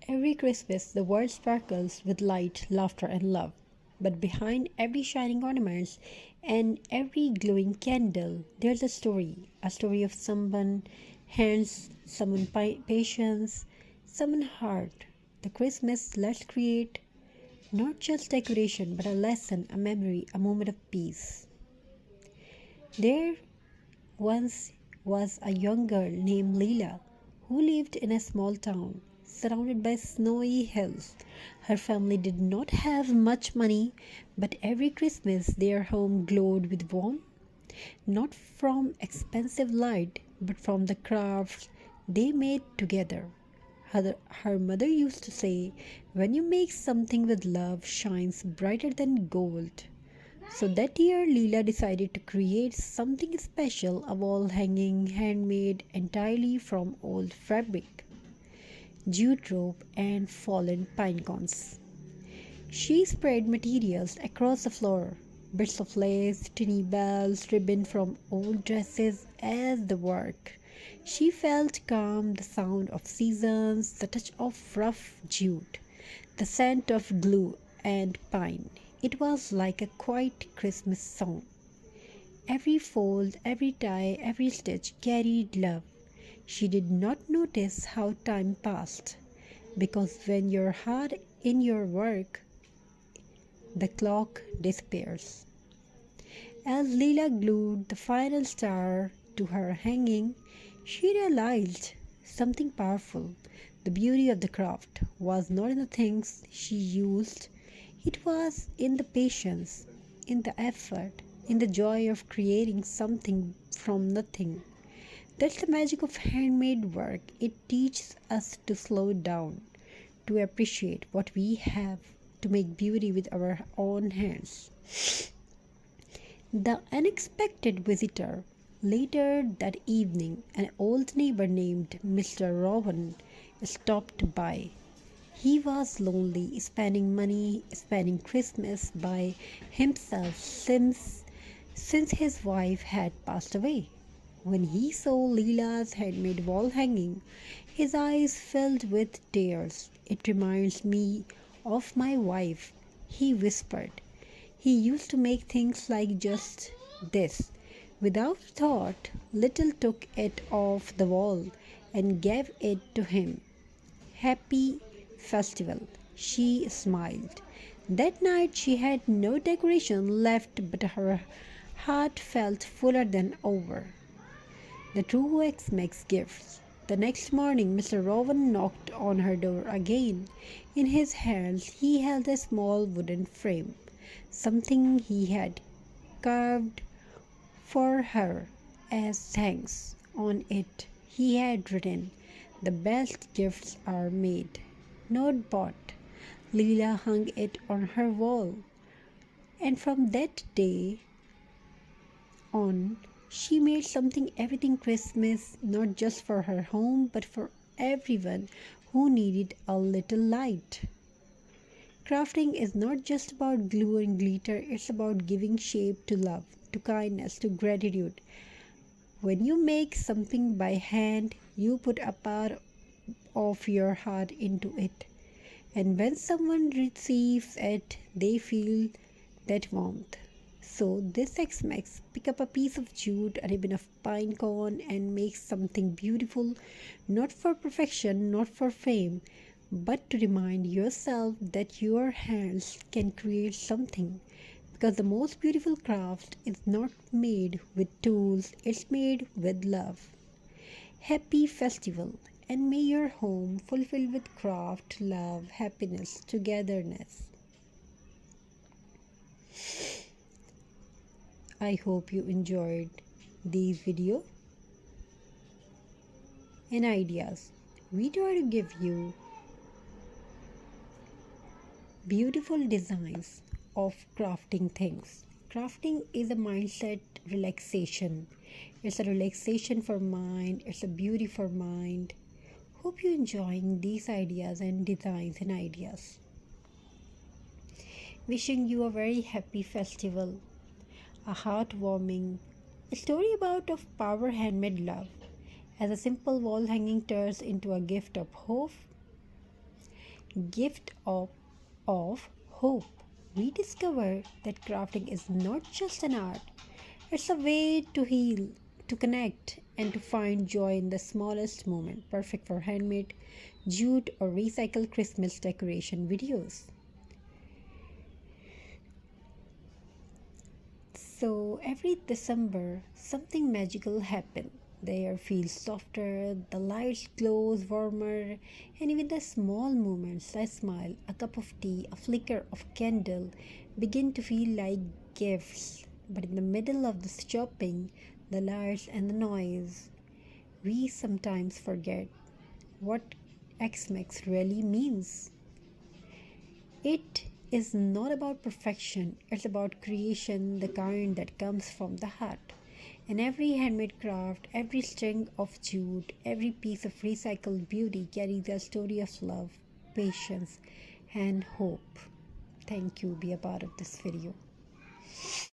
Every Christmas, the world sparkles with light, laughter, and love. But behind every shining ornament and every glowing candle, there's a story of someone hands, someone patience, someone heart. The Christmas let's create not just decoration, but a lesson, a memory, a moment of peace. There once was a young girl named Leela who lived in a small town surrounded by snowy hills. Her family did not have much money, but every Christmas their home glowed with warmth, not from expensive light, but from the crafts they made together. Her mother used to say, when you make something with love, shines brighter than gold. So that year, Leela decided to create something special, a wall hanging handmade entirely from old fabric, jute rope, and fallen pine cones. She spread materials across the floor, bits of lace, tiny bells, ribbon from old dresses as the work. She felt calm, the sound of seasons, the touch of rough jute, the scent of glue and pine. It was like a quiet Christmas song. Every fold, every tie, every stitch carried love. She did not notice how time passed, because when you're hard in your work, the clock disappears. As Leela glued the final star to her hanging, she realized something powerful. The beauty of the craft was not in the things she used, it was in the patience, in the effort, in the joy of creating something from nothing. That's the magic of handmade work. It teaches us to slow down, to appreciate what we have, to make beauty with our own hands. The unexpected visitor. Later that evening, an old neighbor named Mr. Rowan stopped by. He was lonely, spending Christmas by himself since his wife had passed away. When he saw Leela's handmade wall hanging, his eyes filled with tears. It reminds me of my wife, he whispered. He used to make things like just this. Without thought, Little took it off the wall and gave it to him. Happy festival, she smiled. That night she had no decoration left, but her heart felt fuller than ever. The true ex makes gifts. The next morning, Mr. Rowan knocked on her door again. In his hands, he held a small wooden frame, something he had carved for her as thanks. On it, he had written, "The best gifts are made, not bought." Leela hung it on her wall, and from that day on, she made something everything Christmas, not just for her home, but for everyone who needed a little light. Crafting is not just about glue and glitter, it's about giving shape to love, to kindness, to gratitude. When you make something by hand, you put a part of your heart into it. And when someone receives it, they feel that warmth. So this X-Max, pick up a piece of jute, a ribbon of pine cone and make something beautiful, not for perfection, not for fame, but to remind yourself that your hands can create something. Because the most beautiful craft is not made with tools, it's made with love. Happy festival, and may your home fulfill with craft, love, happiness, togetherness. I hope you enjoyed these video and ideas. We try to give you beautiful designs of crafting things. Crafting is a mindset relaxation. It's a relaxation for mind, it's a beauty for mind. Hope you're enjoying these ideas and designs and ideas. Wishing you a very happy festival, a heartwarming story about of power handmade love, as a simple wall hanging turns into a gift of hope. gift of hope. We discover that crafting is not just an art, it's a way to heal, to connect, and to find joy in the smallest moment, perfect for handmade, jute, or recycled Christmas decoration videos. So every December, something magical happens. The air feels softer, the lights glows warmer, and even the small moments, a smile, a cup of tea, a flicker of candle, begin to feel like gifts. But in the middle of the shopping, the lights and the noise, we sometimes forget what Xmas really means. It is not about perfection, it's about creation, the kind that comes from the heart. And every handmade craft, every string of jute, every piece of recycled beauty carries a story of love, patience, and hope. Thank you. Be a part of this video.